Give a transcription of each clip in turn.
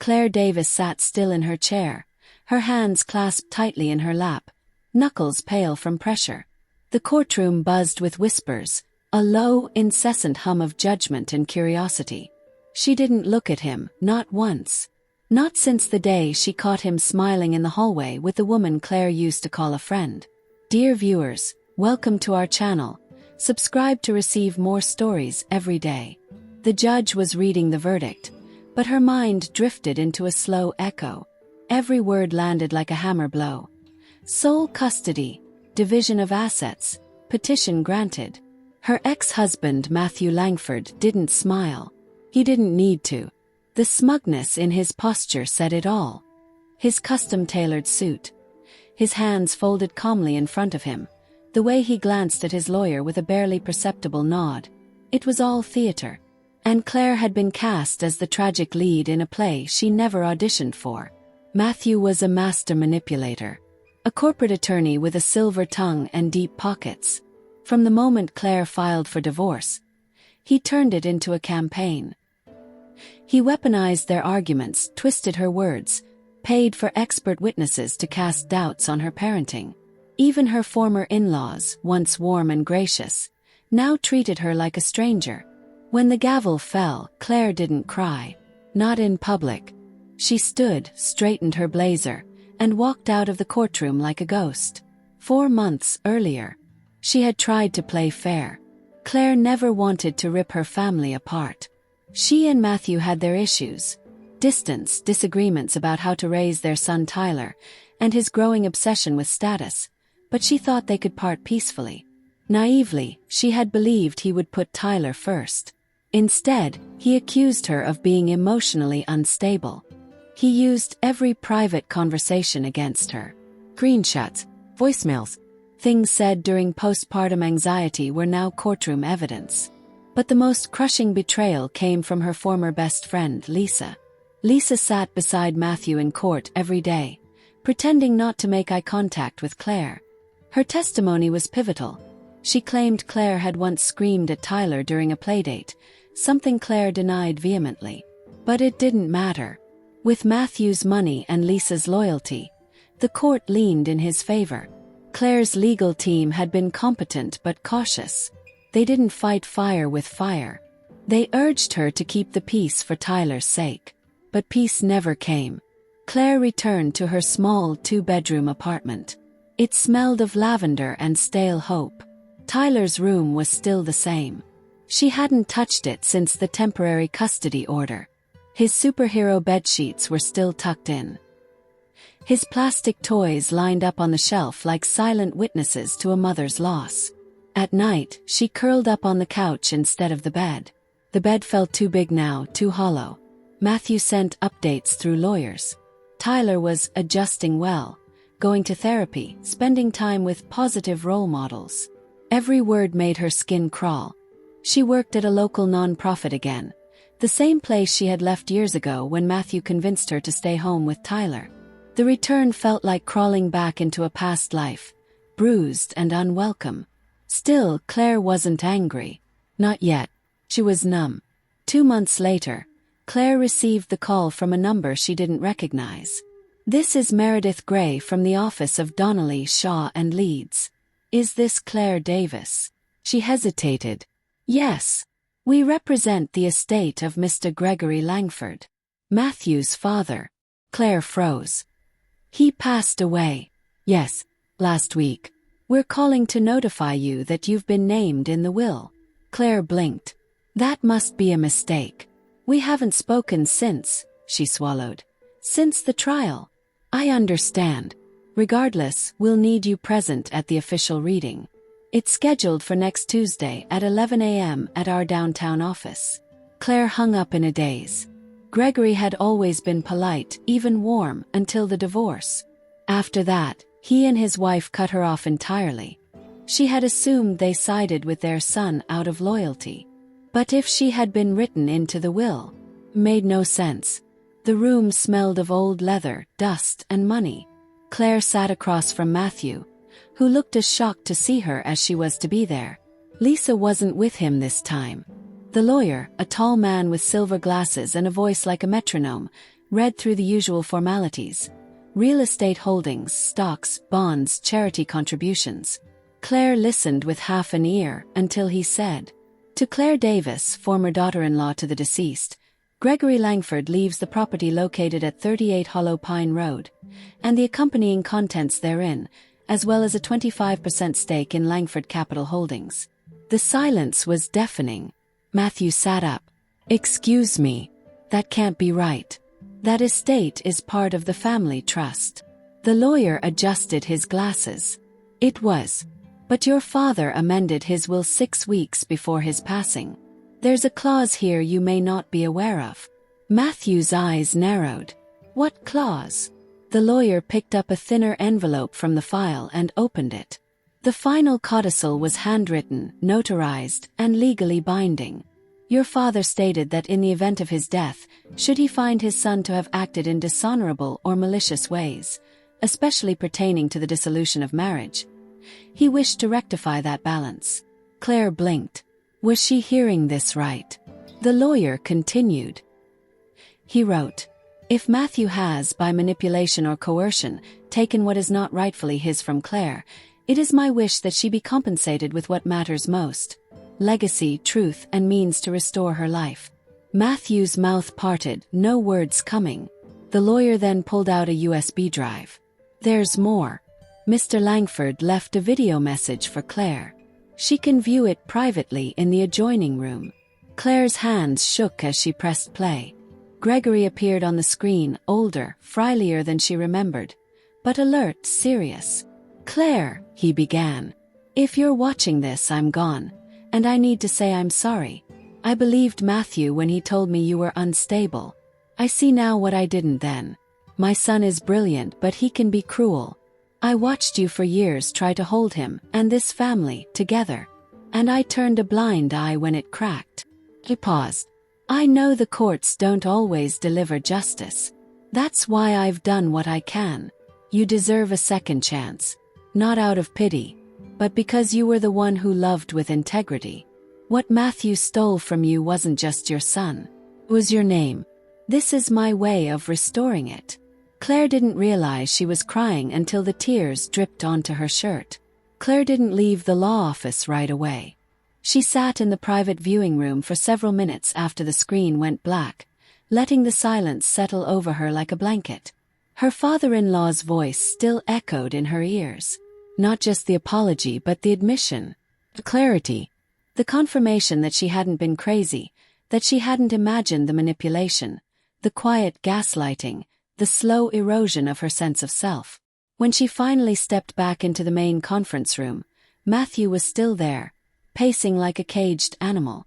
Claire Davis sat still in her chair, her hands clasped tightly in her lap, knuckles pale from pressure. The courtroom buzzed with whispers, a low, incessant hum of judgment and curiosity. She didn't look at him, not once. Not since the day she caught him smiling in the hallway with the woman Claire used to call a friend. Dear viewers, welcome to our channel. Subscribe to receive more stories every day. The judge was reading the verdict, but her mind drifted into a slow echo. Every word landed like a hammer blow. Sole custody, division of assets, petition granted. Her ex-husband Matthew Langford didn't smile. He didn't need to. The smugness in his posture said it all. His custom-tailored suit. His hands folded calmly in front of him. The way he glanced at his lawyer with a barely perceptible nod. It was all theater. And Claire had been cast as the tragic lead in a play she never auditioned for. Matthew was a master manipulator. A corporate attorney with a silver tongue and deep pockets. From the moment Claire filed for divorce, he turned it into a campaign. He weaponized their arguments, twisted her words, paid for expert witnesses to cast doubts on her parenting. Even her former in-laws, once warm and gracious, now treated her like a stranger. When the gavel fell, Claire didn't cry. Not in public. She stood, straightened her blazer, and walked out of the courtroom like a ghost. 4 months earlier, she had tried to play fair. Claire never wanted to rip her family apart. She and Matthew had their issues. Distance, disagreements about how to raise their son Tyler, and his growing obsession with status. But she thought they could part peacefully. Naively, she had believed he would put Tyler first. Instead, he accused her of being emotionally unstable. He used every private conversation against her. Screenshots, voicemails, things said during postpartum anxiety were now courtroom evidence. But the most crushing betrayal came from her former best friend, Lisa. Lisa sat beside Matthew in court every day, pretending not to make eye contact with Claire. Her testimony was pivotal. She claimed Claire had once screamed at Tyler during a playdate, something Claire denied vehemently. But it didn't matter. With Matthew's money and Lisa's loyalty, the court leaned in his favor. Claire's legal team had been competent but cautious. They didn't fight fire with fire. They urged her to keep the peace for Tyler's sake. But peace never came. Claire returned to her small 2-bedroom apartment. It smelled of lavender and stale hope. Tyler's room was still the same. She hadn't touched it since the temporary custody order. His superhero bedsheets were still tucked in. His plastic toys lined up on the shelf like silent witnesses to a mother's loss. At night, she curled up on the couch instead of the bed. The bed felt too big now, too hollow. Matthew sent updates through lawyers. Tyler was adjusting well, going to therapy, spending time with positive role models. Every word made her skin crawl. She worked at a local non-profit again, the same place she had left years ago when Matthew convinced her to stay home with Tyler. The return felt like crawling back into a past life, bruised and unwelcome. Still, Claire wasn't angry. Not yet. She was numb. 2 months later, Claire received the call from a number she didn't recognize. This is Meredith Gray from the office of Donnelly, Shaw and Leeds. Is this Claire Davis? She hesitated. Yes. We represent the estate of Mr. Gregory Langford, Matthew's father. Claire froze. He passed away. Yes, last week. We're calling to notify you that you've been named in the will. Claire blinked. That must be a mistake. We haven't spoken since, she swallowed. Since the trial. I understand. Regardless, we'll need you present at the official reading. It's scheduled for next Tuesday at 11 a.m. at our downtown office. Claire hung up in a daze. Gregory had always been polite, even warm, until the divorce. After that, he and his wife cut her off entirely. She had assumed they sided with their son out of loyalty. But if she had been written into the will, made no sense. The room smelled of old leather, dust, and money. Claire sat across from Matthew, who looked as shocked to see her as she was to be there. Lisa wasn't with him this time. The lawyer, a tall man with silver glasses and a voice like a metronome, read through the usual formalities. Real estate holdings, stocks, bonds, charity contributions. Claire listened with half an ear until he said, "To Claire Davis, former daughter-in-law to the deceased, Gregory Langford leaves the property located at 38 Hollow Pine Road, and the accompanying contents therein, as well as a 25% stake in Langford Capital Holdings." The silence was deafening. Matthew sat up. "Excuse me. That can't be right. That estate is part of the family trust." The lawyer adjusted his glasses. "It was. But your father amended his will 6 weeks before his passing. There's a clause here you may not be aware of." Matthew's eyes narrowed. "What clause?" The lawyer picked up a thinner envelope from the file and opened it. The final codicil was handwritten, notarized, and legally binding. Your father stated that in the event of his death, should he find his son to have acted in dishonorable or malicious ways, especially pertaining to the dissolution of marriage, he wished to rectify that balance. Claire blinked. Was she hearing this right? The lawyer continued. He wrote, "If Matthew has, by manipulation or coercion, taken what is not rightfully his from Claire, it is my wish that she be compensated with what matters most: legacy, truth, and means to restore her life." Matthew's mouth parted, no words coming. The lawyer then pulled out a USB drive. "There's more. Mr. Langford left a video message for Claire. She can view it privately in the adjoining room." Claire's hands shook as she pressed play. Gregory appeared on the screen, older, frilier than she remembered, but alert, serious. "Claire," he began, "if you're watching this, I'm gone, and I need to say I'm sorry. I believed Matthew when he told me you were unstable. I see now what I didn't then. My son is brilliant, but he can be cruel. I watched you for years try to hold him and this family together, and I turned a blind eye when it cracked." He paused. "I know the courts don't always deliver justice. That's why I've done what I can. You deserve a second chance. Not out of pity, but because you were the one who loved with integrity. What Matthew stole from you wasn't just your son. It was your name. This is my way of restoring it." Claire didn't realize she was crying until the tears dripped onto her shirt. Claire didn't leave the law office right away. She sat in the private viewing room for several minutes after the screen went black, letting the silence settle over her like a blanket. Her father-in-law's voice still echoed in her ears. Not just the apology, but the admission. The clarity. The confirmation that she hadn't been crazy, that she hadn't imagined the manipulation, the quiet gaslighting, the slow erosion of her sense of self. When she finally stepped back into the main conference room, Matthew was still there, pacing like a caged animal.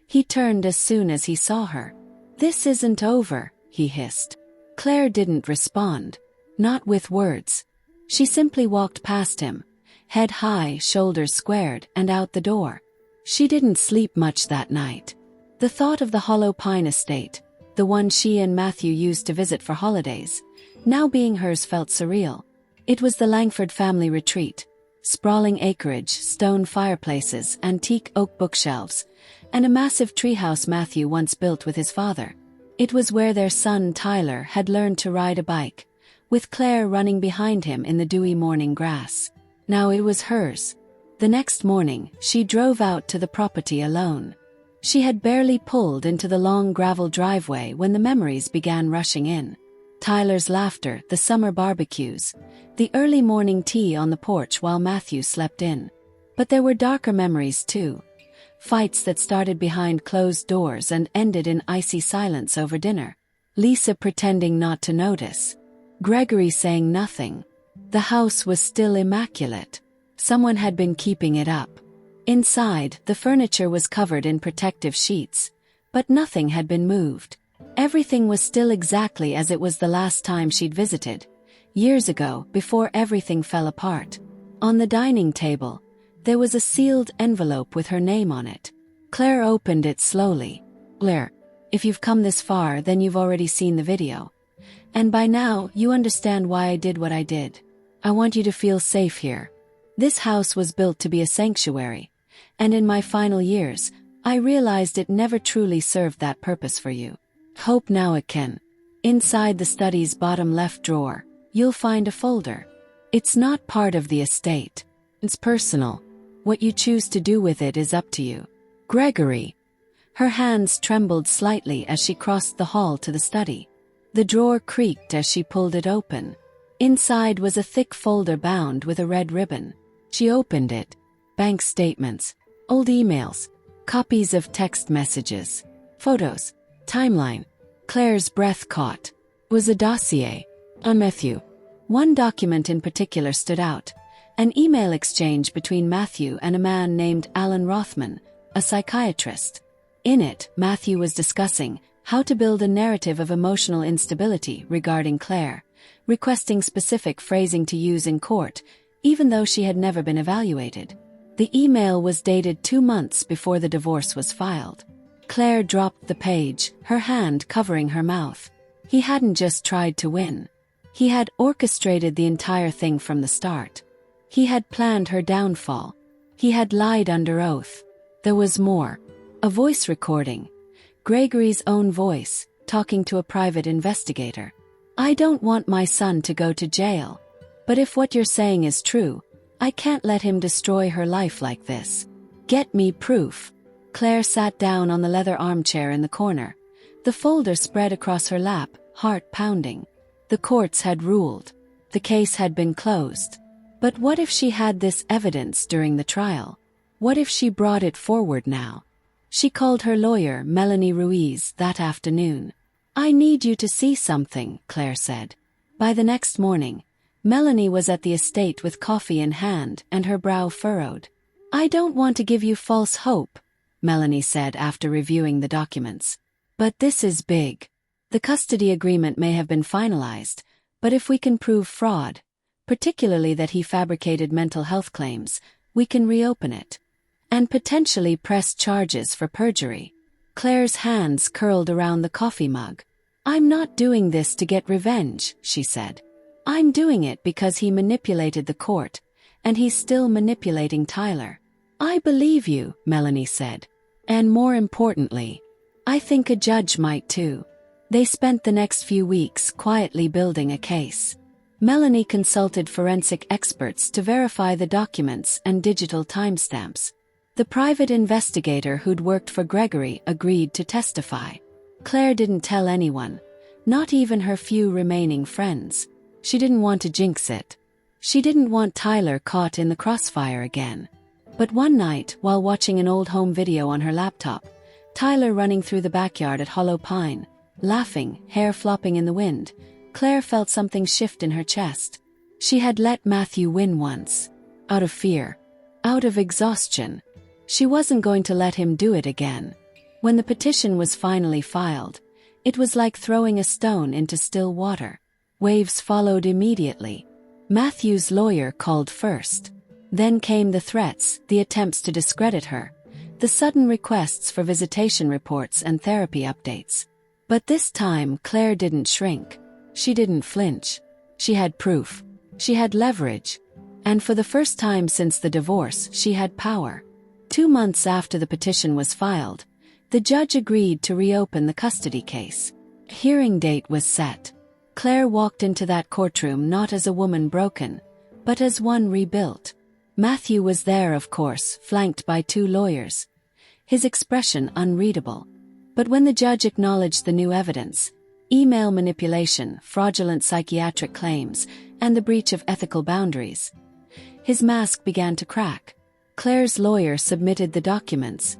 He turned as soon as he saw her. "This isn't over," he hissed. Claire didn't respond. Not with words. She simply walked past him, head high, shoulders squared, and out the door. She didn't sleep much that night. The thought of the Hollow Pine estate, the one she and Matthew used to visit for holidays, now being hers, felt surreal. It was the Langford family retreat. Sprawling acreage, stone fireplaces, antique oak bookshelves, and a massive treehouse Matthew once built with his father. It was where their son Tyler had learned to ride a bike, with Claire running behind him in the dewy morning grass. Now it was hers. The next morning, she drove out to the property alone. She had barely pulled into the long gravel driveway when the memories began rushing in. Tyler's laughter, the summer barbecues, the early morning tea on the porch while Matthew slept in. But there were darker memories too. Fights that started behind closed doors and ended in icy silence over dinner. Lisa pretending not to notice. Gregory saying nothing. The house was still immaculate. Someone had been keeping it up. Inside, the furniture was covered in protective sheets, but nothing had been moved. Everything was still exactly as it was the last time she'd visited, years ago, before everything fell apart. On the dining table, there was a sealed envelope with her name on it. Claire opened it slowly. "Claire, if you've come this far, then you've already seen the video. And by now, you understand why I did what I did. I want you to feel safe here. This house was built to be a sanctuary, and in my final years, I realized it never truly served that purpose for you. Hope now it can. Inside the study's bottom left drawer, you'll find a folder. It's not part of the estate. It's personal. What you choose to do with it is up to you. Gregory. Her hands trembled slightly as she crossed the hall to the study. The drawer creaked as she pulled it open. Inside was a thick folder bound with a red ribbon. She opened it. Bank statements, old emails, copies of text messages, photos, timeline. Claire's breath caught. It was a dossier. On Matthew. One document in particular stood out. An email exchange between Matthew and a man named Alan Rothman, a psychiatrist. In it, Matthew was discussing how to build a narrative of emotional instability regarding Claire, requesting specific phrasing to use in court, even though she had never been evaluated. The email was dated 2 months before the divorce was filed. Claire dropped the page, her hand covering her mouth. He hadn't just tried to win. He had orchestrated the entire thing from the start. He had planned her downfall. He had lied under oath. There was more. A voice recording. Gregory's own voice, talking to a private investigator. I don't want my son to go to jail. But if what you're saying is true, I can't let him destroy her life like this. Get me proof. Claire sat down on the leather armchair in the corner. The folder spread across her lap, heart pounding. The courts had ruled. The case had been closed. But what if she had this evidence during the trial? What if she brought it forward now? She called her lawyer, Melanie Ruiz, that afternoon. I need you to see something, Claire said. By the next morning, Melanie was at the estate with coffee in hand and her brow furrowed. I don't want to give you false hope, Melanie said after reviewing the documents. But this is big. The custody agreement may have been finalized, but if we can prove fraud, particularly that he fabricated mental health claims, we can reopen it. And potentially press charges for perjury. Claire's hands curled around the coffee mug. I'm not doing this to get revenge, she said. I'm doing it because he manipulated the court, and he's still manipulating Tyler. I believe you, Melanie said. And more importantly, I think a judge might too. They spent the next few weeks quietly building a case. Melanie consulted forensic experts to verify the documents and digital timestamps. The private investigator who'd worked for Gregory agreed to testify. Claire didn't tell anyone, not even her few remaining friends. She didn't want to jinx it. She didn't want Tyler caught in the crossfire again. But one night, while watching an old home video on her laptop, Tyler running through the backyard at Hollow Pine, laughing, hair flopping in the wind, Claire felt something shift in her chest. She had let Matthew win once. Out of fear. Out of exhaustion. She wasn't going to let him do it again. When the petition was finally filed, it was like throwing a stone into still water. Waves followed immediately. Matthew's lawyer called first. Then came the threats, the attempts to discredit her, the sudden requests for visitation reports and therapy updates. But this time Claire didn't shrink. She didn't flinch. She had proof. She had leverage. And for the first time since the divorce, she had power. 2 months after the petition was filed, the judge agreed to reopen the custody case. A hearing date was set. Claire walked into that courtroom not as a woman broken, but as one rebuilt. Matthew was there, of course, flanked by 2 lawyers. His expression unreadable. But when the judge acknowledged the new evidence, email manipulation, fraudulent psychiatric claims, and the breach of ethical boundaries, his mask began to crack. Claire's lawyer submitted the documents,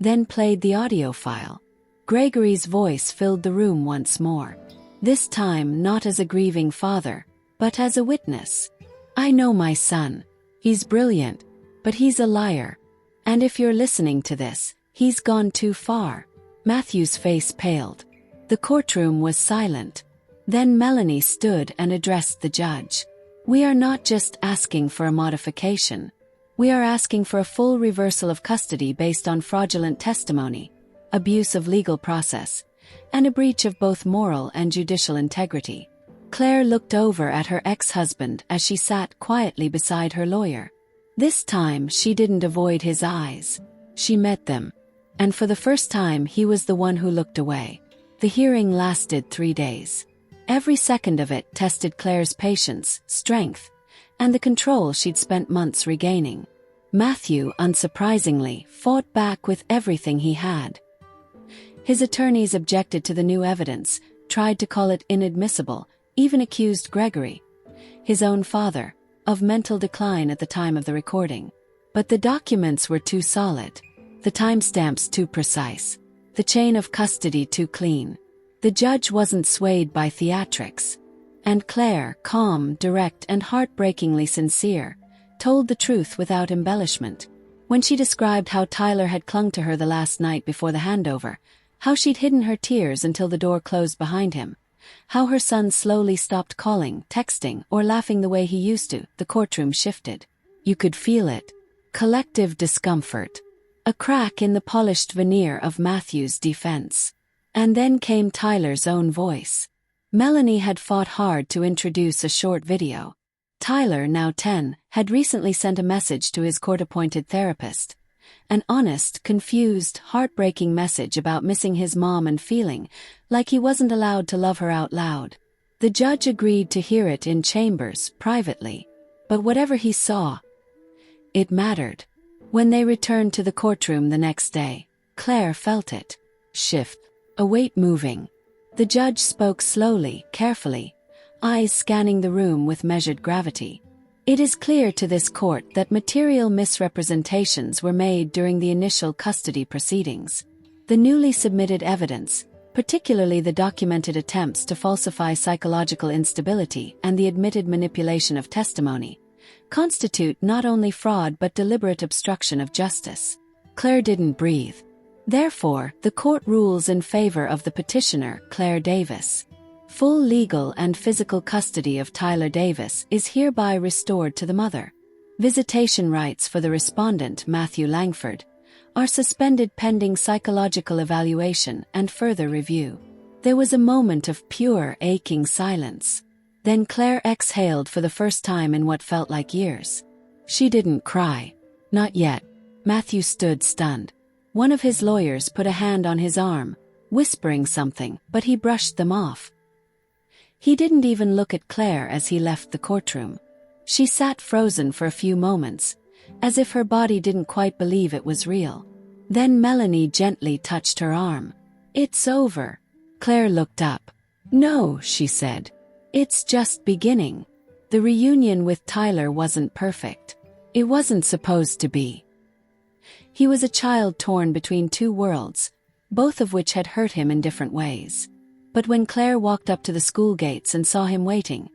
then played the audio file. Gregory's voice filled the room once more. This time not as a grieving father, but as a witness. I know my son. He's brilliant, but he's a liar. And if you're listening to this, he's gone too far. Matthew's face paled. The courtroom was silent. Then Melanie stood and addressed the judge. We are not just asking for a modification. We are asking for a full reversal of custody based on fraudulent testimony, abuse of legal process, and a breach of both moral and judicial integrity. Claire looked over at her ex-husband as she sat quietly beside her lawyer. This time she didn't avoid his eyes. She met them. And for the first time he was the one who looked away. The hearing lasted 3 days. Every second of it tested Claire's patience, strength, and the control she'd spent months regaining. Matthew, unsurprisingly, fought back with everything he had. His attorneys objected to the new evidence, tried to call it inadmissible, even accused Gregory, his own father, of mental decline at the time of the recording. But the documents were too solid, the timestamps too precise, the chain of custody too clean. The judge wasn't swayed by theatrics. And Claire, calm, direct, and heartbreakingly sincere, told the truth without embellishment. When she described how Tyler had clung to her the last night before the handover, how she'd hidden her tears until the door closed behind him, how her son slowly stopped calling, texting, or laughing the way he used to, the courtroom shifted. You could feel it. Collective discomfort. A crack in the polished veneer of Matthew's defense. And then came Tyler's own voice. Melanie had fought hard to introduce a short video. Tyler, now 10, had recently sent a message to his court-appointed therapist. An honest, confused, heartbreaking message about missing his mom and feeling like he wasn't allowed to love her out loud. The judge agreed to hear it in chambers, privately. But whatever he saw, it mattered. When they returned to the courtroom the next day, Claire felt it. Shift. A weight moving. The judge spoke slowly, carefully, eyes scanning the room with measured gravity. It is clear to this court that material misrepresentations were made during the initial custody proceedings. The newly submitted evidence, particularly the documented attempts to falsify psychological instability and the admitted manipulation of testimony, constitute not only fraud but deliberate obstruction of justice. Claire didn't breathe. Therefore, the court rules in favor of the petitioner, Claire Davis. Full legal and physical custody of Tyler Davis is hereby restored to the mother. Visitation rights for the respondent, Matthew Langford, are suspended pending psychological evaluation and further review. There was a moment of pure, aching silence. Then Claire exhaled for the first time in what felt like years. She didn't cry. Not yet. Matthew stood stunned. One of his lawyers put a hand on his arm, whispering something, but he brushed them off. He didn't even look at Claire as he left the courtroom. She sat frozen for a few moments, as if her body didn't quite believe it was real. Then Melanie gently touched her arm. "It's over." Claire looked up. "No," she said. "It's just beginning." The reunion with Tyler wasn't perfect. It wasn't supposed to be. He was a child torn between two worlds, both of which had hurt him in different ways. But when Claire walked up to the school gates and saw him waiting,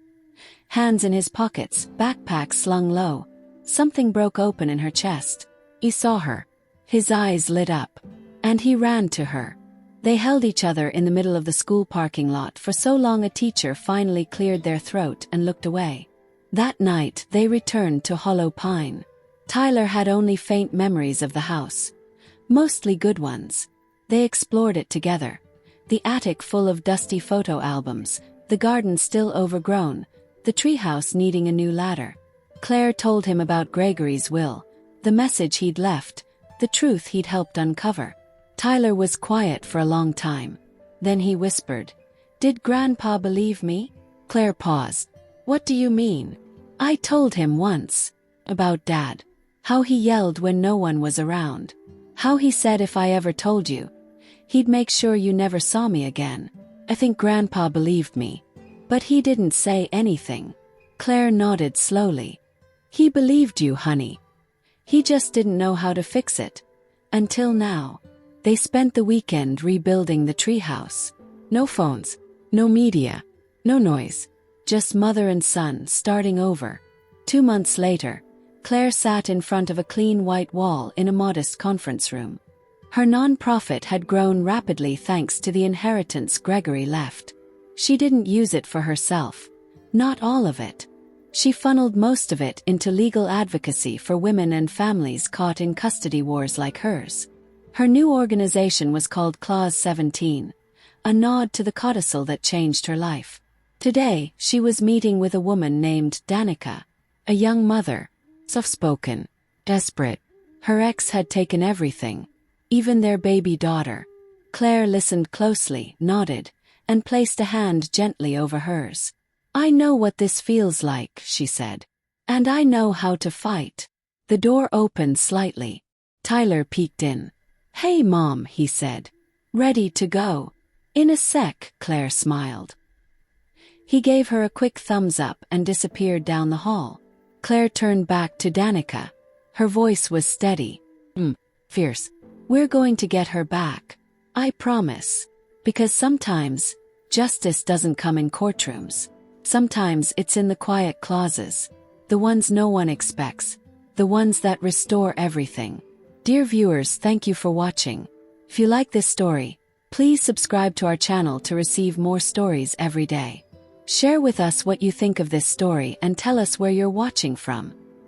hands in his pockets, backpack slung low, something broke open in her chest. He saw her. His eyes lit up. And he ran to her. They held each other in the middle of the school parking lot for so long a teacher finally cleared their throat and looked away. That night, they returned to Hollow Pine. Tyler had only faint memories of the house. Mostly good ones. They explored it together. The attic full of dusty photo albums, the garden still overgrown, the treehouse needing a new ladder. Claire told him about Gregory's will, the message he'd left, the truth he'd helped uncover. Tyler was quiet for a long time. Then he whispered, "Did Grandpa believe me?" Claire paused. "What do you mean?" "I told him once. About Dad. How he yelled when no one was around. How he said if I ever told you, he'd make sure you never saw me again. I think Grandpa believed me. But he didn't say anything." Claire nodded slowly. "He believed you, honey. He just didn't know how to fix it. Until now." They spent the weekend rebuilding the treehouse. No phones, no media, no noise. Just mother and son starting over. 2 months later, Claire sat in front of a clean white wall in a modest conference room. Her nonprofit had grown rapidly thanks to the inheritance Gregory left. She didn't use it for herself. Not all of it. She funneled most of it into legal advocacy for women and families caught in custody wars like hers. Her new organization was called Clause 17, a nod to the codicil that changed her life. Today, she was meeting with a woman named Danica, a young mother, soft-spoken, desperate. Her ex had taken everything, even their baby daughter. Claire listened closely, nodded, and placed a hand gently over hers. "I know what this feels like," she said. "And I know how to fight." The door opened slightly. Tyler peeked in. "Hey, Mom," he said. "Ready to go?" "In a sec," Claire smiled. He gave her a quick thumbs up and disappeared down the hall. Claire turned back to Danica. Her voice was steady. Fierce. "We're going to get her back. I promise. Because sometimes, justice doesn't come in courtrooms. Sometimes it's in the quiet clauses. The ones no one expects. The ones that restore everything." Dear viewers, thank you for watching. If you like this story, please subscribe to our channel to receive more stories every day. Share with us what you think of this story and tell us where you're watching from.